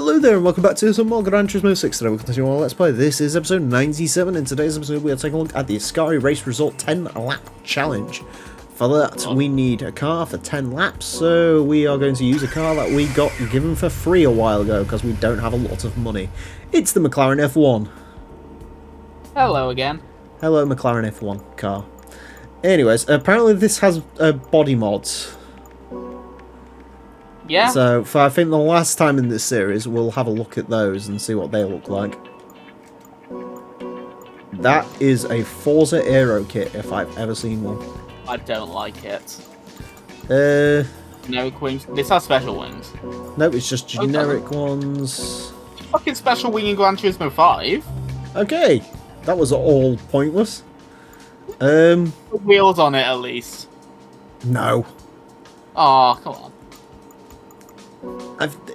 Hello there and welcome back to some more Gran Turismo 6 today. We'll continue on Let's Play. This is episode 97. In today's episode we are taking a look at the Ascari Race Resort 10 lap challenge. For that we need a car for 10 laps, so we are going to use a car that we got given for free a while ago because we don't have a lot of money. It's the McLaren F1. Hello again. Hello McLaren F1 car. Anyways, apparently this has body mods. Yeah. So, for I think the last time in this series, we'll have a look at those and see what they look like. That is a Forza Aero kit, if I've ever seen one. I don't like it. No wings. This has special wings. No, it's just generic ones. Fucking special wing in Gran Turismo 5. Okay, that was all pointless. Wheels on it at least. No. Oh, come on.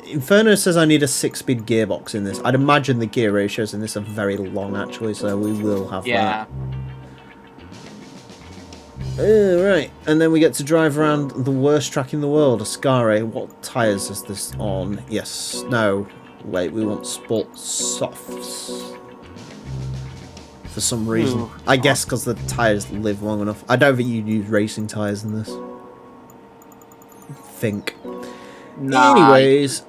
Inferno says I need a 6-speed gearbox in this. I'd imagine the gear ratios in this are very long, actually, so we will have that. Right, and then we get to drive around the worst track in the world, Ascari. What tyres is this on? Yes, no. Wait, we want sport softs. For some reason. Ooh. I guess because the tyres live long enough. I don't think you'd use racing tyres in this. Nah. Anyways,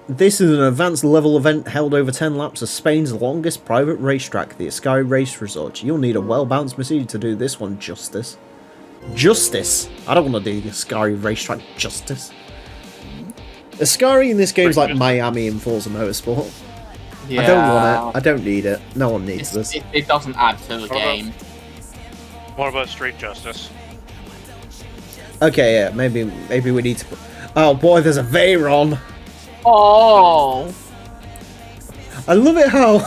this is an advanced level event held over 10 laps of Spain's longest private racetrack, the Ascari Race Resort. You'll need a well-balanced machine to do this one justice. Justice? I don't want to do the Ascari racetrack justice. Ascari in this game is like Miami in Forza Motorsport. Yeah. I don't want it. I don't need it. No one needs this. It doesn't add to the game. What about street justice? Okay, yeah, maybe we need to put... Oh boy, there's a Veyron. Oh. I love it how...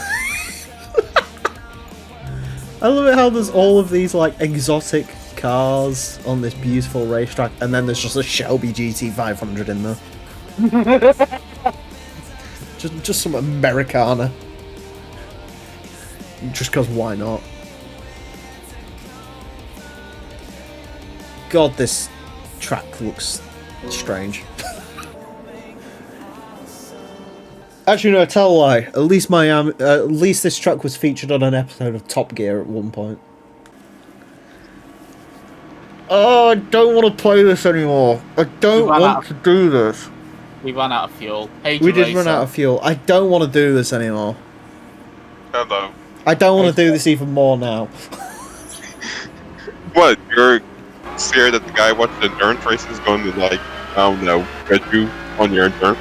I love it how there's all of these, like, exotic cars on this beautiful racetrack, and then there's just a Shelby GT500 in there. just some Americana. Just because why not? God, this track looks strange. Actually, no, tell a lie. At least this track was featured on an episode of Top Gear at one point. Oh, I don't want to play this anymore. I don't want to do this. We ran out of fuel. Hey, we did run out of fuel. I don't want to do this anymore. Hello. I don't want to do this even more now. What? You're scared that the guy watching endurance races is going to, like, I don't know, get you on your endurance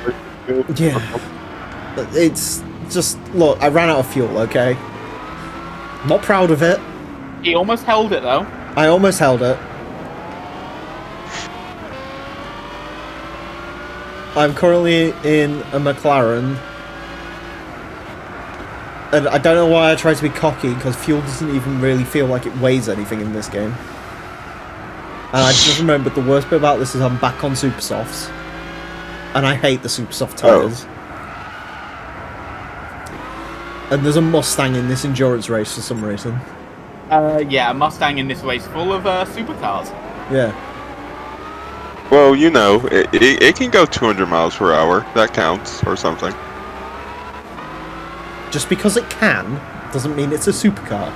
races? Yeah. It's just, look, I ran out of fuel, okay? Not proud of it. He almost held it, though. I almost held it. I'm currently in a McLaren. And I don't know why I try to be cocky, because fuel doesn't even really feel like it weighs anything in this game. And I just remembered the worst bit about this is I'm back on Super Softs. And I hate the Super Soft tyres. And there's a Mustang in this endurance race for some reason. Yeah, a Mustang in this race full of supercars. Yeah. Well, you know, it can go 200 miles per hour. That counts, or something. Just because it can, doesn't mean it's a supercar.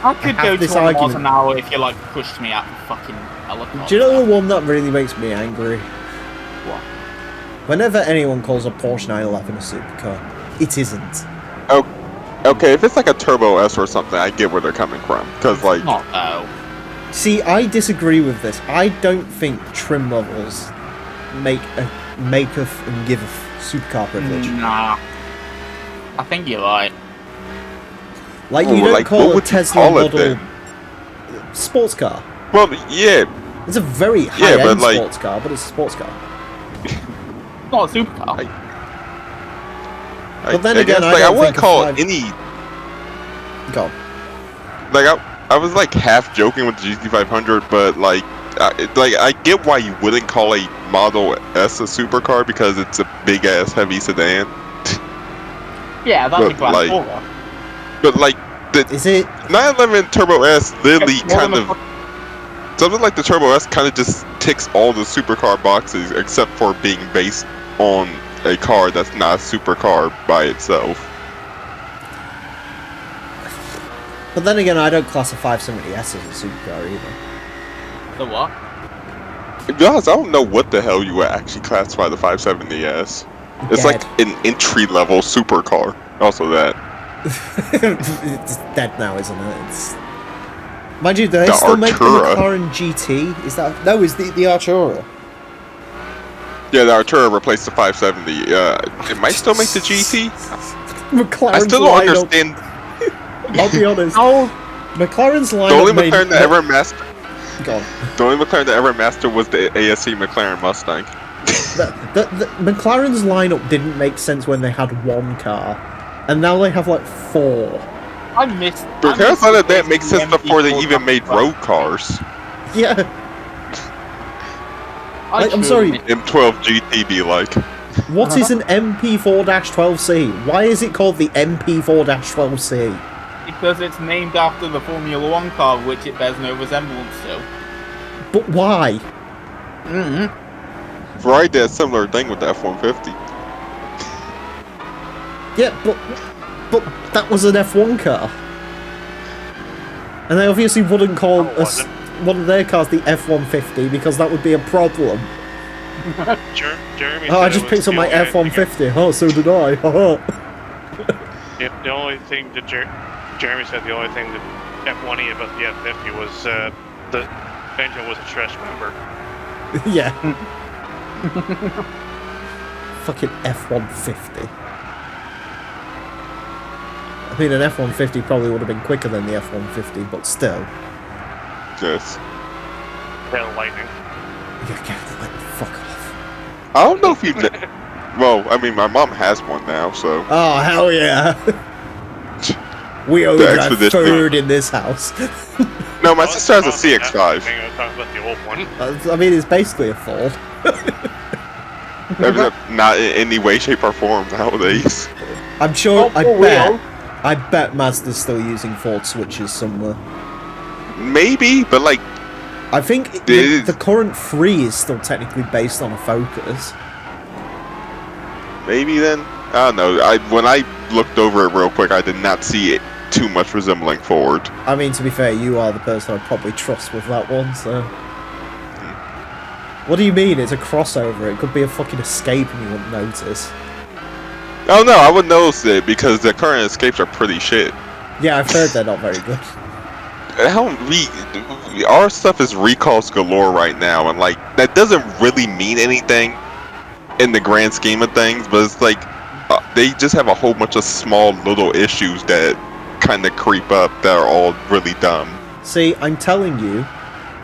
I could go 200 miles an hour if you, like, pushed me out of fucking helicopter. Do you know the one that really makes me angry? What? Whenever anyone calls a Porsche 911 a supercar, it isn't. Oh, okay, if it's like a Turbo S or something, I get where they're coming from. Because, like... Not, though. See, I disagree with this. I don't think trim levels make and give a supercar privilege. Nah. I think you're right. Like, you don't call a Tesla model sports car. Well, yeah. It's a very high-end sports car, but it's a sports car. Not a supercar. But then again, I wouldn't call it any... Go on. Like, I was, like, half joking with the GT500, but, like, I get why you wouldn't call a Model S a supercar, because it's a big-ass heavy sedan. Yeah, that's a Grand Tourer. But, like, is it 911 Turbo S literally kind of... Something like the Turbo S kind of just ticks all the supercar boxes, except for being based on a car that's not a supercar by itself. But then again, I don't class a 570S as a supercar either. The what? To be honest, I don't know what the hell you would actually classify the 570S. It's Dead. like an entry-level supercar. Also that. It's dead now, isn't it? It's... Mind you, do they The still make the Artura. McLaren GT? Is that... No, is the Artura. Yeah, the Artura replaced the 570. It might still make the GT. McLaren's I still don't lineup- understand. I'll be honest. McLaren's lineup The only made... McLaren that ever mastered. Go on. The only McLaren that ever mastered was the ASC McLaren Mustang. The McLaren's lineup didn't make sense when they had one car, and now they have like 4. I missed. Because none of that makes sense before they even made road cars. Yeah, like, I'm sorry. M12 GT be like. What is an MP4-12C? Why is it called the MP4-12C? Because it's named after the Formula 1 car, which it bears no resemblance to. But why? Ferrari did a similar thing with the F-150. Yeah, but that was an F1 car, and they obviously wouldn't call us one of their cars the F-150 because that would be a problem. Jeremy. Oh, I just picked up my F-150. Oh, so did I. The only thing that Jeremy said, the only thing that F1-y about the F50 was the engine was a stress member. Yeah. Fucking F-150. I mean, an F-150 probably would have been quicker than the F-150, but still. Yes. Tail lightning. Yeah, get like, fuck off. I don't know if you. Well, I mean, my mom has one now, so. Oh, hell yeah. We only The got Expedition. third in this house. No, my sister has a CX-5. I was talking about the old one. I mean, it's basically a Ford. Not in any way, shape, or form nowadays. I'm sure, Oh, I bet Mazda's still using Ford switches somewhere. Maybe, but like, I think the current 3 is still technically based on a Focus. maybe then. I don't know. When I looked over it real quick, I did not see it too much resembling Ford. I mean, to be fair, you are the person I'd probably trust with that one, so... What do you mean? It's a crossover. It could be a fucking Escape and you wouldn't notice. Oh no, I would notice it because the current Escapes are pretty shit. Yeah, I've heard they're not very good. Our stuff is recalls galore right now, and like that doesn't really mean anything in the grand scheme of things, but it's like they just have a whole bunch of small little issues that kind of creep up that are all really dumb. See, I'm telling you,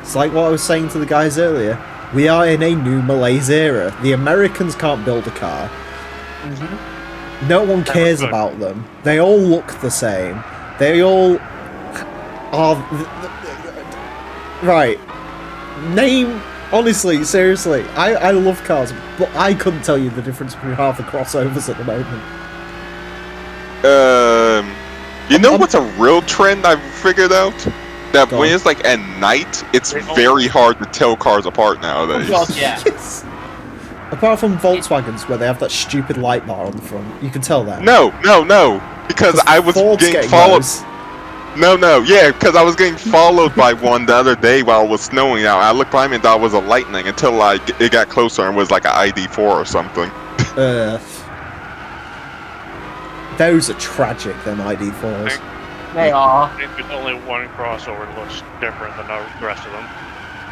it's like what I was saying to the guys earlier. We are in a new malaise era. The Americans can't build a car. No one cares about them. They all look the same. They all are... Right. Name... Honestly, seriously, I love cars, but I couldn't tell you the difference between half the crossovers at the moment. You know what's a real trend I've figured out? That when it's like at night, it's very hard to tell cars apart nowadays. Oh, God, yeah. Yes. Apart from Volkswagens, where they have that stupid light bar on the front, you can tell that. No, because I was Ford's getting followed. those. Yeah, because I was getting followed by one the other day while it was snowing out. I looked behind me and thought it was a lightning until it got closer and was like an ID4 or something. Those are tragic, them ID4s. They are. I think there's only one crossover that looks different than the rest of them.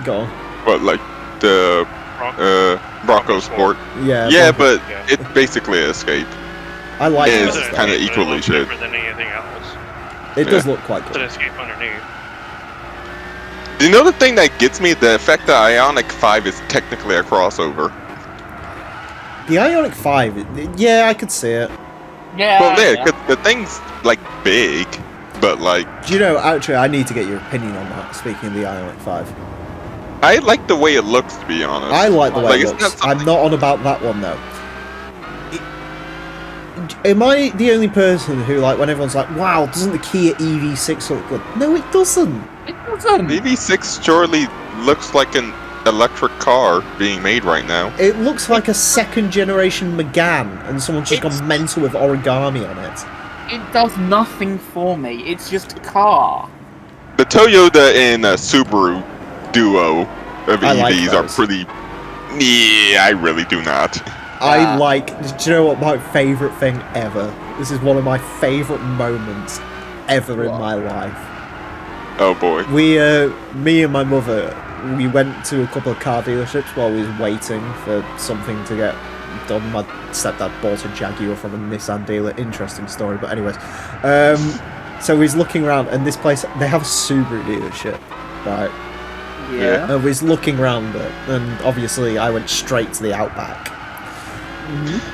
Go on. But like the Bronco Sport. Yeah. Yeah, Bronco. but it's basically an Escape. I like It it. is kind of equally shit. Different than anything else. It does look quite It's an good. Escape underneath. You know the thing that gets me? The fact that Ioniq 5 is technically a crossover. The Ioniq 5, yeah, I could see it. Yeah. Well, yeah, 'cause the thing's like big, but like Do you know, actually, I need to get your opinion on that, speaking of the Ioniq 5. I like the way it looks, to be honest. I like the way Like, it it's looks. not something- I'm not on about that one, though. Am I the only person who, like, when everyone's like, wow, doesn't the Kia EV6 look good? No, it doesn't. It doesn't. Maybe 6 surely looks like an electric car being made right now. It looks like a second generation Megane, and someone's just gone mental with origami on it. It does nothing for me. It's just a car. The Toyota and Subaru duo of I like EVs are those. pretty. Yeah, I really do not. I like. Do you know what my favourite thing ever? This is one of my favourite moments ever in my life. Oh boy. Me and my mother, we went to a couple of car dealerships while we was waiting for something to get done. My stepdad bought a Jaguar from a Nissan dealer. Interesting story, but anyways. So he's looking around, and this place, they have a Subaru dealership, right? Yeah. And he's looking around it, and obviously I went straight to the Outback.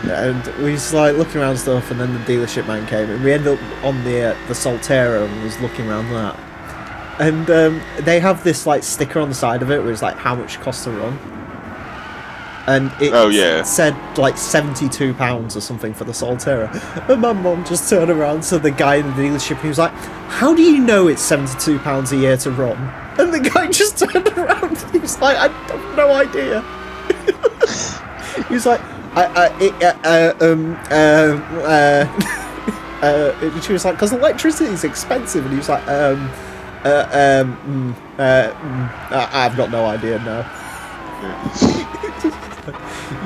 And we was like looking around stuff, and then the dealership man came, and we ended up on the Solterra and was looking around that. And they have this like sticker on the side of it where it's like how much it costs to run. And it said like £72 or something for the Solterra. And my mum just turned around to the guy in the dealership, he was like, how do you know it's £72 a year to run? And the guy just turned around, he was like, I have no idea. He was like, she was like, because electricity is expensive, and he was like, I've got no idea now.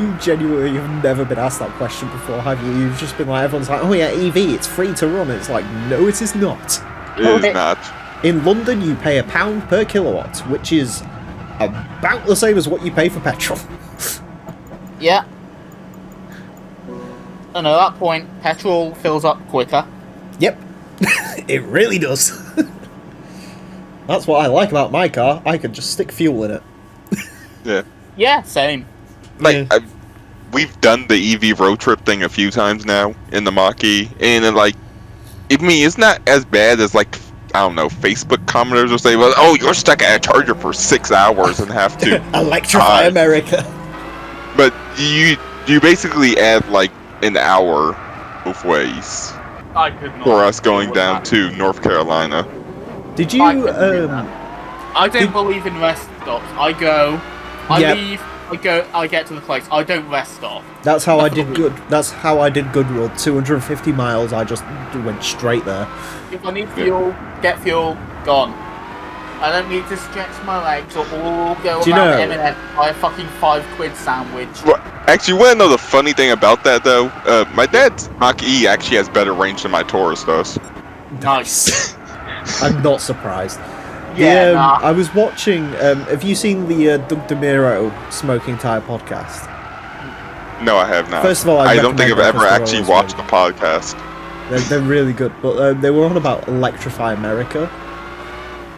You genuinely have never been asked that question before, have you? You've just been like, everyone's like, oh yeah, EV, it's free to run. It's like, no, it is not. It is not. In London, you pay £1 per kilowatt, which is about the same as what you pay for petrol. Yeah. And at that point, petrol fills up quicker. Yep. It really does. That's what I like about my car. I can just stick fuel in it. Yeah. Yeah, same. Like, we've done the EV road trip thing a few times now in the Mach-E, and like, I mean, it's not as bad as like, I don't know, Facebook commenters will say, well, oh, you're stuck at a charger for 6 hours and have to electrify America. But you basically add like an hour both ways I could not. for us going down to North Carolina. Did you? I don't believe in rest stops. I leave. I get to the place. I don't rest stop. That's how I did good. That's how I did good road. 250 miles. I just went straight there. If I need fuel, get fuel. Gone. I don't need to stretch my legs or go around M&M buy a fucking £5 sandwich. Well, actually, you want to know the funny thing about that though? My dad's Mach-E actually has better range than my Taurus does. Nice. I'm not surprised. Yeah, I was watching. Have you seen the Doug DeMiro Smoking Tire podcast? No, I have not. First of all, I don't think I've ever actually watched the podcast. They're really good, but they were on about Electrify America,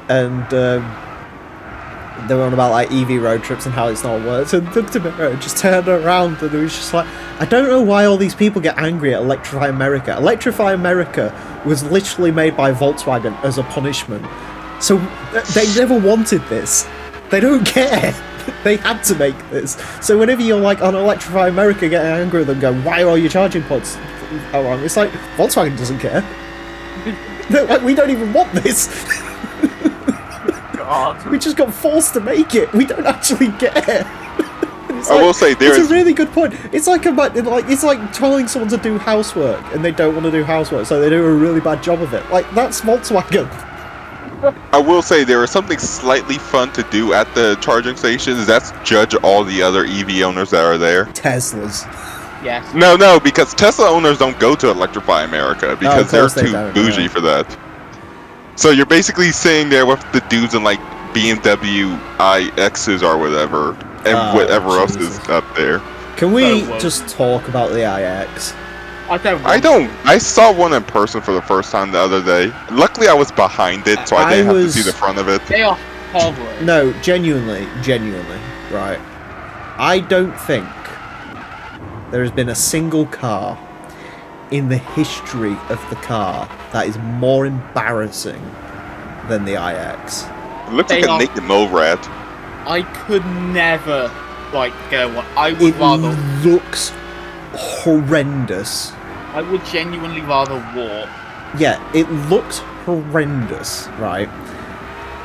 and they were on about like EV road trips and how it's not worked. And Doug DeMiro just turned around and he was just like, I don't know why all these people get angry at Electrify America. Electrify America was literally made by Volkswagen as a punishment. So they never wanted this. They don't care. They had to make this. So whenever you're like on Electrify America getting angry with them, going, why are all your charging pods wrong? It's like, Volkswagen doesn't care. They're like, we don't even want this. God. We just got forced to make it. We don't actually care. I will say it's a really good point. It's like it's like telling someone to do housework and they don't want to do housework, so they do a really bad job of it. Like, that's Volkswagen. I will say there is something slightly fun to do at the charging stations. That's judge all the other EV owners that are there. Teslas. Yes. No, because Tesla owners don't go to Electrify America because they're too bougie for that. So you're basically sitting there with the dudes in like BMW iXs or whatever, and whatever else is up there. Can we just talk about the iX? I saw one in person for the first time the other day. Luckily, I was behind it, so I didn't have to see the front of it. They are hovering. No, genuinely, right. I don't think there has been a single car in the history of the car that is more embarrassing than the iX. It looks like a naked mole rat. I could never, get one. I would rather... It looks horrendous. I would genuinely rather walk. Yeah, it looks horrendous, right?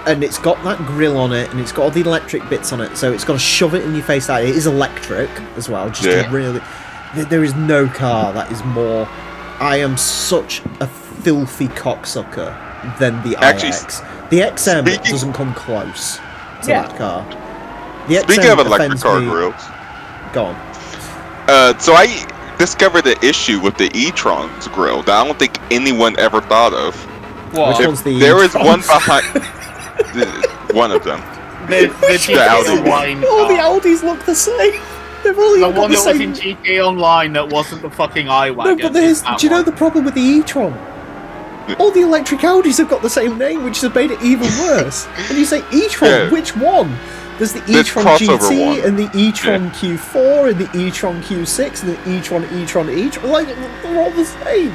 and it's got that grill on it, and it's got all the electric bits on it, so it's got to shove it in your face. That it is electric as well. Just to really, there is no car that is more. I am such a filthy cocksucker than the iX. The XM doesn't come close to that car. The Speaking XM of electric car me. grills, Go on. So I discovered the issue with the e-tron's grill that I don't think anyone ever thought of. What? Which one's the There is e-trons? one behind. One of them. The GTA Audi. Online All the car. Audis look the same. They've all The got one the that was same. in GTA Online that wasn't the fucking iWagon. No, but there's. Do you know the problem with the e-tron? All the electric Audis have got the same name, which has made it even worse. And you say e-tron, which one? There's the e-tron crossover GT, one. and the e-tron Q4, and the e-tron Q6, and the e-tron. Like, they're all the same.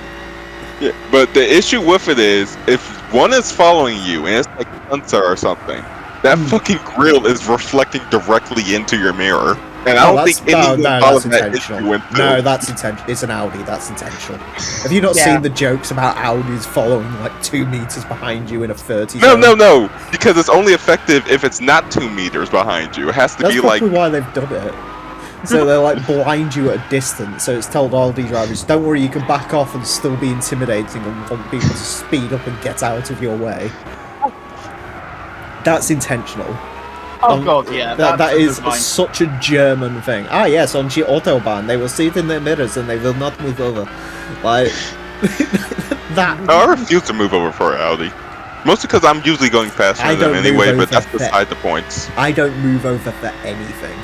Yeah, but the issue with it is, if one is following you and it's like a sensor or something, that fucking grill is reflecting directly into your mirror. And I don't think anyone follows that issue into. No, that's intentional. It's an Audi. That's intentional. Have you not seen the jokes about Audis following like 2 meters behind you in a 30? No, because it's only effective if it's not 2 meters behind you. It has to That's be like. probably why they've done it. So they're like blind you at a distance. So it's told Audi drivers, don't worry, you can back off and still be intimidating and want people to speed up and get out of your way. That's intentional. Oh god, yeah. That is fine. such a German thing. Ah yes, on the Autobahn, they will see it in their mirrors and they will not move over. Like, that. No, I refuse to move over for Audi. Mostly because I'm usually going faster than them anyway, but that's beside the points. I don't move over for anything.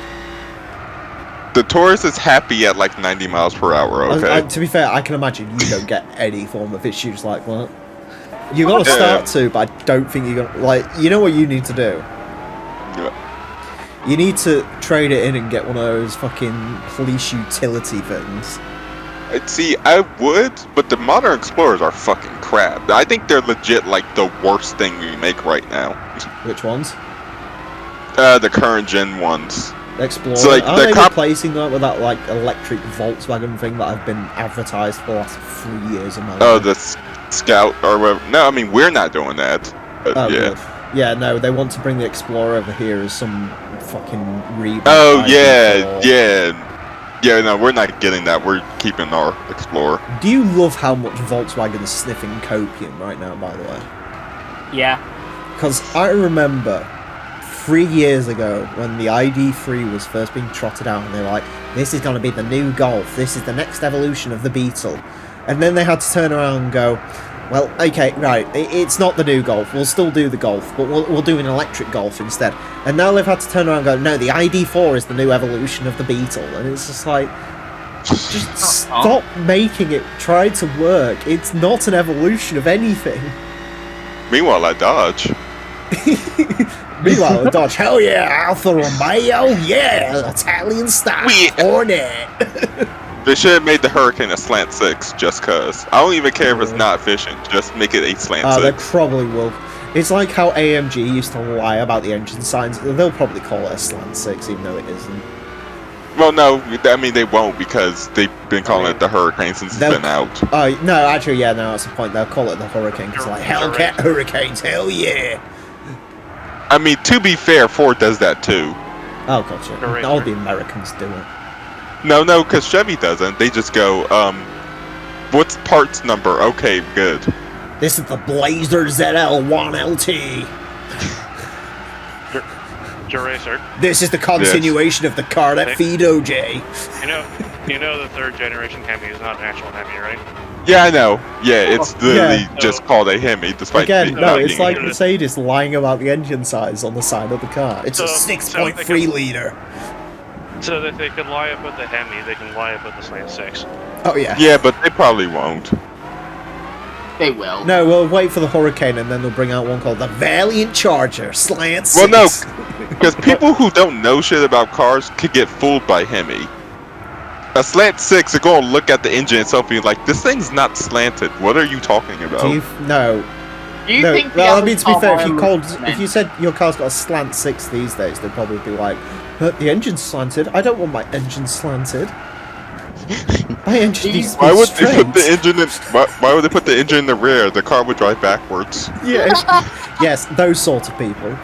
The Taurus is happy at like 90 miles per hour, okay? To be fair, I can imagine you don't get any form of issues like that. You're gonna start to, but I don't think you're gonna. Like, you know what you need to do? Yeah. You need to trade it in and get one of those fucking police utility things. See, I would, but the modern Explorers are fucking crap. I think they're legit like the worst thing we make right now. Which ones? The current gen ones. Explorer. So, like, Are the they replacing that with that like electric Volkswagen thing that have been advertised for the last 3 years in my life? Oh, the Scout or whatever. No, I mean we're not doing that. But, Oh, yeah. good. Yeah, no, they want to bring the Explorer over here as some fucking reboot. Oh ID yeah. No, we're not getting that. We're keeping our Explorer. Do you love how much Volkswagen is sniffing copium right now, by the way? Yeah. Because I remember 3 years ago when the ID3 was first being trotted out and they were like, this is going to be the new Golf, this is the next evolution of the Beetle. And then they had to turn around and go, well, okay, right, it's not the new Golf, we'll still do the Golf, but we'll do an electric Golf instead. And now they've had to turn around and go, no, the ID4 is the new evolution of the Beetle. And it's just like, just stop making it try to work. It's not an evolution of anything. Meanwhile, I Dodge. Meanwhile, the Dodge, hell yeah, Alfa Romeo, yeah, Italian style, Hornet. They should have made the Hurricane a slant 6 just cause. I don't even care if it's not efficient, just make it a slant 6. They probably will. It's like how AMG used to lie about the engine signs. They'll probably call it a slant 6, even though it isn't. Well, no, I mean they won't because they've been calling it the Hurricane since it's been out. Oh, no, actually, yeah, no, that's the point. They'll call it the Hurricane because, like, Hellcat Hurricanes, hell yeah. I mean, to be fair, Ford does that too. Oh, gotcha. All the Americans do it. No, because Chevy doesn't. They just go, what's parts number? Okay, good. This is the Blazer ZL1LT. Racer. This is the continuation of the car that feed OJ. You know the third generation Hemi is not an actual Hemi, right? Yeah, I know. Yeah, it's literally just called a Hemi, despite again, no, it's like good. Mercedes lying about the engine size on the side of the car. It's a 6.3 liter. So that they can lie up with the Hemi, they can lie up with the Slant 6. Oh yeah. Yeah, but they probably won't. They will. No, we'll wait for the Hurricane and then they'll bring out one called the Valiant Charger Slant 6. Well, no, because people who don't know shit about cars could get fooled by Hemi. A slant 6, they're going to look at the engine itself and be like, this thing's not slanted. What are you talking about? No. Do you No, think well, I mean, to be fair, if you said your car's got a slant 6 these days, they'd probably be like, but the engine's slanted. I don't want my engine slanted. My engine needs to Why be would they put the straight. engine in? Why would they put the engine in the rear? The car would drive backwards. Yeah. Yes, those sort of people.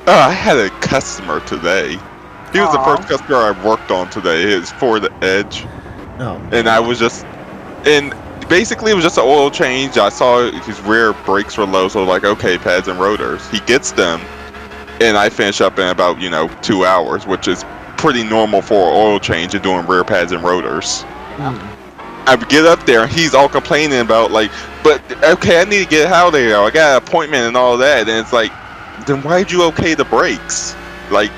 Oh, I had a customer today. He was the first customer I worked on today. It's for the Edge, Oh. and I was just, and basically it was just an oil change. I saw his rear brakes were low, so like, okay, pads and rotors. He gets them, and I finish up in about 2 hours, which is pretty normal for an oil change and doing rear pads and rotors. I get up there, and he's all complaining about like, but okay, I need to get out of there. I got an appointment and all that, and it's like, then why'd you okay the brakes? Like,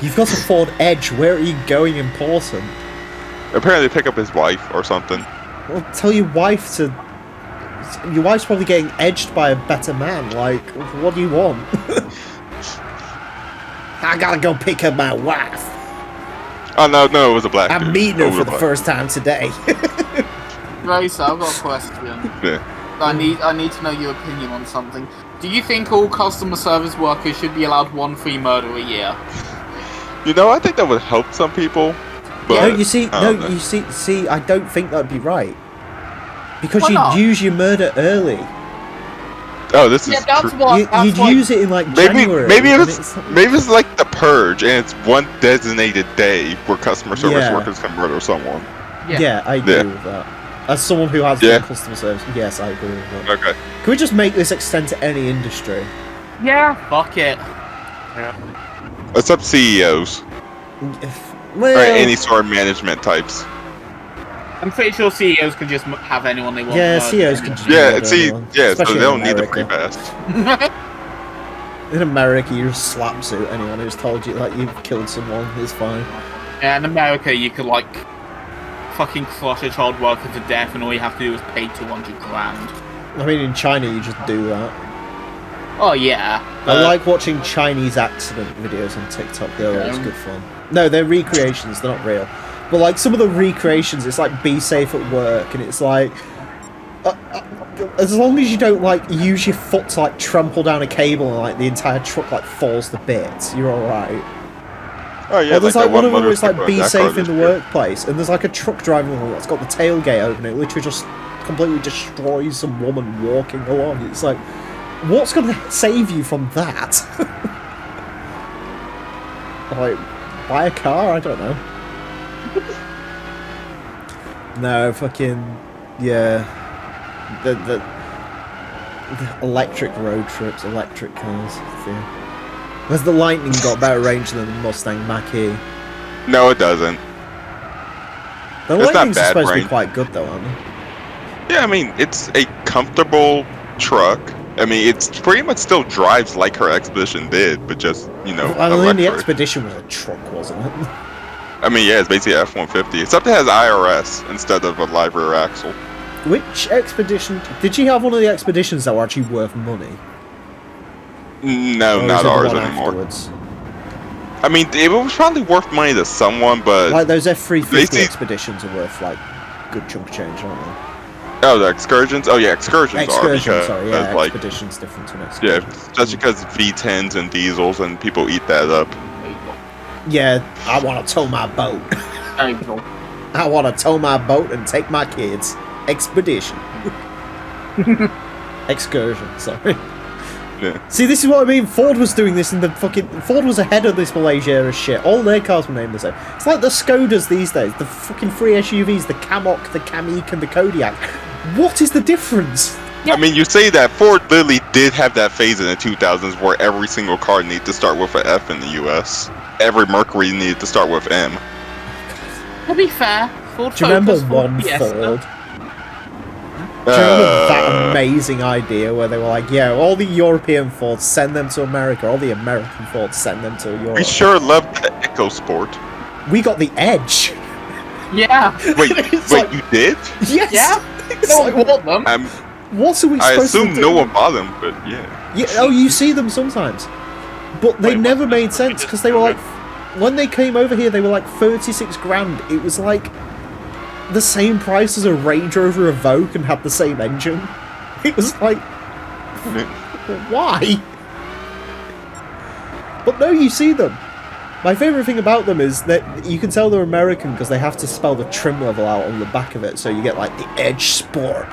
You've got a Ford Edge. Where are you going important? apparently pick up his wife or something. Well, tell your wife to... Your wife's probably getting edged by a better man. Like, what do you want? I gotta go pick up my wife. Oh no, it was a black dude. I'm meeting her It was for a the black- first time today. Racer, I've got a question. Yeah. I need to know your opinion on something. Do you think all customer service workers should be allowed one free murder a year? I think that would help some people. But No, you see, I don't know. see, I don't think that'd be right. Because Why you'd not? use your murder early. Oh, this is Yeah, that's true. what. That's You'd what, use it in like Maybe January. maybe and it's like the purge, and it's one designated day where customer service Yeah. workers can murder someone. Yeah, I agree Yeah. with that. As someone who has Yeah. done customer service, yes, I agree with that. Okay. Can we just make this extend to any industry? Yeah. Fuck it. Except CEOs Well, or any sort of management types. I'm pretty sure CEOs can just have anyone they want. yeah, murdered. CEOs can just Yeah, murder see, anyone, so especially they in don't need the free America. pass. In America, you just slap suit anyone who's told you that you've killed someone. It's fine. Yeah, in America, you could like fucking crush a child worker to death, and all you have to do is pay 200 grand. I mean, in China, you just do that. Oh yeah. I like watching Chinese accident videos on TikTok. They're always good fun. No, they're recreations. They're not real. But like some of the recreations, it's like be safe at work, and it's like as long as you don't like use your foot to like trample down a cable and like the entire truck like falls to bits, you're all right. Oh yeah, Well, there's like that one of them where it's like motorcycle be that safe car in the this year. workplace, and there's like a truck driving along that's got the tailgate open. It literally just completely destroys some woman walking along. It's like, what's going to save you from that? Like, buy a car? I don't know. No, fucking yeah. The electric road trips, electric cars. Yeah. Has the Lightning got better range than the Mustang Mach-E? No, it doesn't. The It's not Lightnings are bad supposed to be range. quite good though, aren't they? Yeah, I mean, it's a comfortable truck. I mean, it's pretty much still drives like her Expedition did, but just, I mean, the electric. Expedition was a truck, wasn't it? I mean, yeah, it's basically F-150, except it has IRS instead of a live rear axle. Which Expedition? Did she have one of the Expeditions that were actually worth money? No, Or not is it the ours one anymore. afterwards? I mean, it was probably worth money to someone, but Like those F-350 Basically- Expeditions are worth like good chunk of change, aren't they? oh, the Excursions. Oh yeah, Excursions Excursion, are because sorry, yeah, like Expedition's different to an yeah, Excursion. just because V10s and diesels and people eat that up. Yeah, I want to tow my boat. April. I want to tow my boat and take my kids. Expedition. Excursion, sorry. Yeah. See, this is what I mean. Ford was doing this in the fucking... Ford was ahead of this Malaysia era shit. All their cars were named the same. It's like the Skodas these days. The fucking free SUVs, the Kamok, the Kamiq, and the Kodiaq. What is the difference? I mean, you say that Ford literally did have that phase in the 2000s where every single car needed to start with an F in the US. Every Mercury needed to start with M. To be fair, Ford Do you remember Focus, Ford one Fiesta. Ford? Do you remember that amazing idea where they were like, yeah, all the European Fords, send them to America. All the American Fords, send them to Europe. We sure loved the EcoSport. We got the Edge. Yeah. Wait, It's wait, like- you did? Yes. Yeah. It's No like, one bought them. what are we I supposed to assume do? no one bought them, but yeah. Yeah, oh, you see them sometimes. But they Wait, never what? made sense because they were like, when they came over here, they were like 36 grand. It was like the same price as a Range Rover Evoque and had the same engine. It was like, why? But no, you see them. My favourite thing about them is that you can tell they're American because they have to spell the trim level out on the back of it, so you get like the Edge Sport.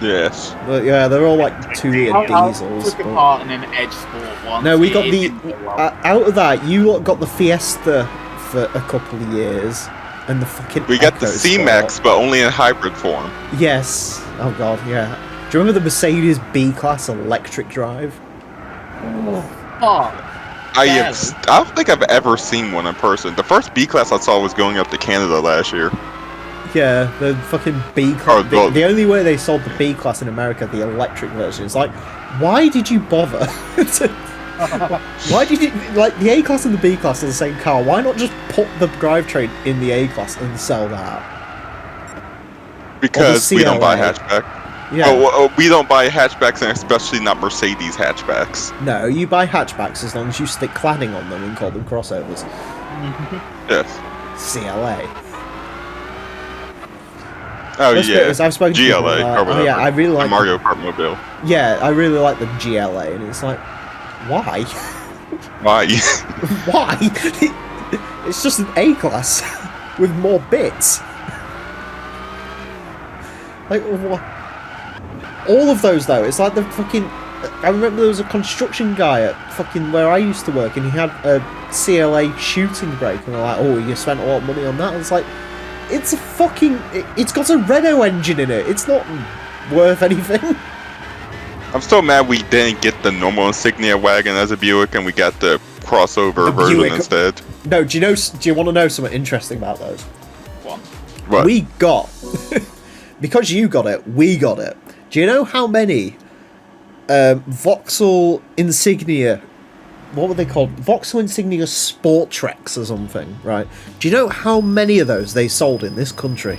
Yes. But yeah, they're all like 2-liter diesels. Took a part in an Edge Sport once. No, we got It the didn't go well. out of that. You lot got the Fiesta for a couple of years, and the fucking. We got the Echo C-Max, Sport. but only in hybrid form. Yes. Oh god, yeah. Do you remember the Mercedes B-Class electric drive? Fuck. I don't think I've ever seen one in person. The first B-Class I saw was going up to Canada last year. Yeah, the fucking B-Class. Oh, God. The only way they sold the B-Class in America, the electric version, is like, why did you bother? Why did you, like, the A-Class and the B-Class are the same car, why not just put the drivetrain in the A-Class and sell that? Because we don't buy CLA. hatchback. Yeah. Oh, we don't buy hatchbacks, and especially not Mercedes hatchbacks. No, you buy hatchbacks as long as you stick cladding on them and call them crossovers. Yes. CLA. Oh Best bit yeah. is I've spoken to people GLA like, or oh whatever. yeah, I really like the Mario Kart mobile. Yeah, I really like the GLA, and it's like, why? Why? Why? It's just an A-Class with more bits. Like, what? All of those, though, it's like the fucking... I remember there was a construction guy at fucking where I used to work, and he had a CLA shooting brake, and they're like, oh, you spent a lot of money on that? And it's like, it's a fucking... It's got a Renault engine in it. It's not worth anything. I'm still mad we didn't get the normal insignia wagon as a Buick, and we got the crossover The version Buick. instead. No, do you want to know something interesting about those? What? We got... because you got it, we got it. Do you know how many Vauxhall Insignia... What were they called? Vauxhall Insignia Sport Treks or something, right? Do you know how many of those they sold in this country?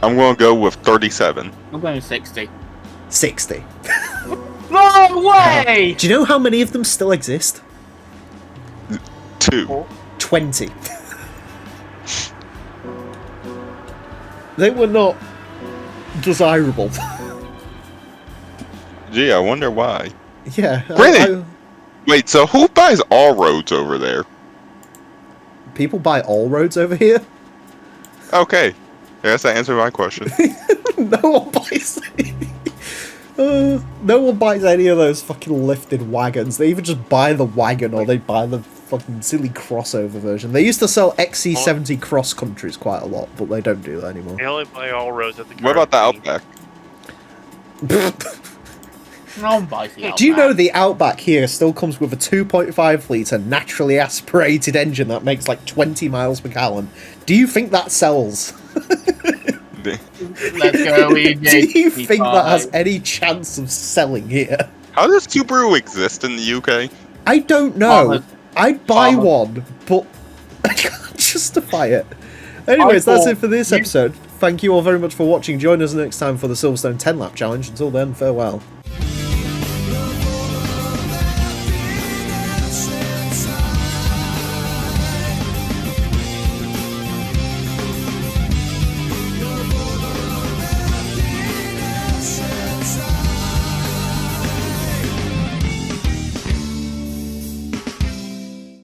I'm going to go with 37. I'm going 60. 60. No way! Do you know how many of them still exist? 2. 20. They were not desirable. Gee, I wonder why. Yeah. Granted. Wait, so who buys all roads over there? People buy all roads over here? Okay. I guess that answered my question. No one buys no one buys any of those fucking lifted wagons. They either just buy the wagon or they buy the fucking silly crossover version. They used to sell XC70 cross countries quite a lot, but they don't do that anymore. They only buy all roads at the What about the Outback? No one buys the Do you know Outback. the Outback here still comes with a 2.5 litre naturally aspirated engine that makes like 20 miles per gallon? Do you think that sells? Let's go, EJ. Do you think that has any chance of selling here? How does Subaru exist in the UK? I don't know. I'd buy Farmers. one, but I can't justify it. Anyways, that's it for this episode. Thank you all very much for watching. Join us next time for the Silverstone 10 lap challenge. Until then, farewell.